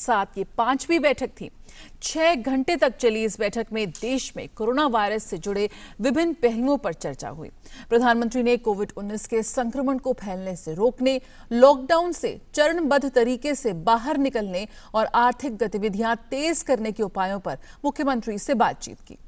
साथ ये 5वीं बैठक थी। 6 घंटे तक चली इस बैठक में देश में कोरोना वायरस से जुड़े विभिन्न पहलुओं पर चर्चा हुई। प्रधानमंत्री ने कोविड-19 के संक्रमण को फैलने से रोकने, लॉकडाउन से चरणबद्ध तरीके से बाहर निकलने और आर्थिक गतिविधियां तेज करने के उपायों पर मुख्यमंत्री से बातचीत की।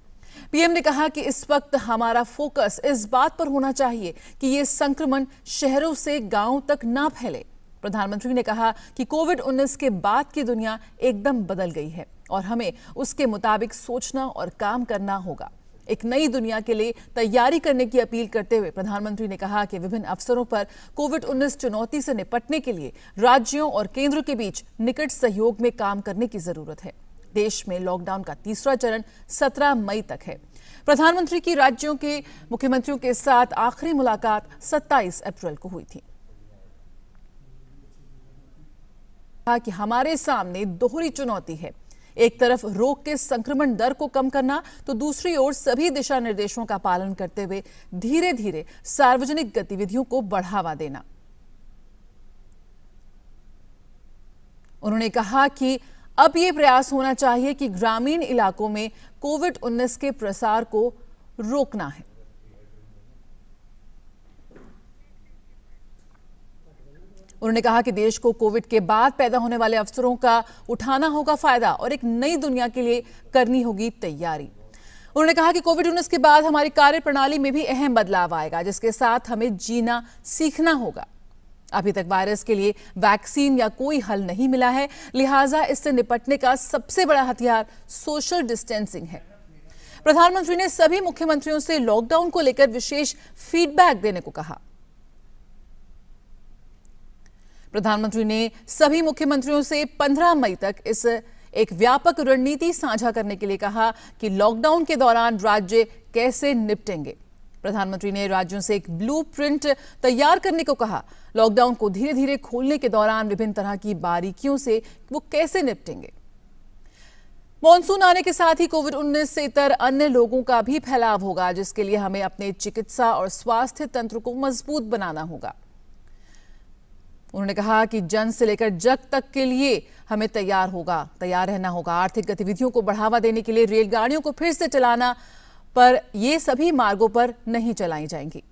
पीएम ने कहा कि इस वक्त हमारा फोकस इस बात पर होना चाहिए कि ये संक्रमण शहरों से गांवों तक ना फैले। प्रधानमंत्री ने कहा कि कोविड-19 के बाद की दुनिया एकदम बदल गई है और हमें उसके मुताबिक सोचना और काम करना होगा। एक नई दुनिया के लिए तैयारी करने की अपील करते हुए प्रधानमंत्री ने कहा कि विभिन्न अवसरों पर कोविड-19 चुनौती से निपटने के लिए राज्यों और केंद्र के बीच निकट सहयोग में काम करने की जरूरत है। देश में लॉकडाउन का तीसरा चरण 17 मई तक है। प्रधानमंत्री की राज्यों के मुख्यमंत्रियों के साथ आखिरी मुलाकात 27 अप्रैल को हुई थी। कहा कि हमारे सामने दोहरी चुनौती है, एक तरफ रोग के संक्रमण दर को कम करना तो दूसरी ओर सभी दिशा निर्देशों का पालन करते हुए धीरे धीरे सार्वजनिक गतिविधियों को बढ़ावा देना। उन्होंने कहा कि अब यह प्रयास होना चाहिए कि ग्रामीण इलाकों में कोविड-19 के प्रसार को रोकना है। उन्होंने कहा कि देश को कोविड के बाद पैदा होने वाले अवसरों का उठाना होगा फायदा और एक नई दुनिया के लिए करनी होगी तैयारी। उन्होंने कहा कि कोविड-19 के बाद हमारी कार्य प्रणाली में भी अहम बदलाव आएगा, जिसके साथ हमें जीना सीखना होगा। अभी तक वायरस के लिए वैक्सीन या कोई हल नहीं मिला है, लिहाजा इससे निपटने का सबसे बड़ा हथियार सोशल डिस्टेंसिंग है। प्रधानमंत्री ने सभी मुख्यमंत्रियों से लॉकडाउन को लेकर विशेष फीडबैक देने को कहा। प्रधानमंत्री ने सभी मुख्यमंत्रियों से 15 मई तक इस एक व्यापक रणनीति साझा करने के लिए कहा कि लॉकडाउन के दौरान राज्य कैसे निपटेंगे। प्रधानमंत्री ने राज्यों से एक ब्लूप्रिंट तैयार करने को कहा। लॉकडाउन को धीरे धीरे खोलने के दौरान विभिन्न तरह की बारीकियों से वो कैसे निपटेंगे। मॉनसून आने के साथ ही कोविड-19 से इतर अन्य लोगों का भी फैलाव होगा, जिसके लिए हमें अपने चिकित्सा और स्वास्थ्य तंत्र को मजबूत बनाना होगा। उन्होंने कहा कि जन से लेकर जग तक के लिए हमें तैयार रहना होगा। आर्थिक गतिविधियों को बढ़ावा देने के लिए रेलगाड़ियों को फिर से चलाना, पर ये सभी मार्गों पर नहीं चलाई जाएंगी।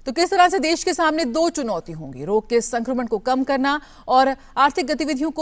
तो किस तरह से देश के सामने दो चुनौती होंगी, रोग के संक्रमण को कम करना और आर्थिक गतिविधियों को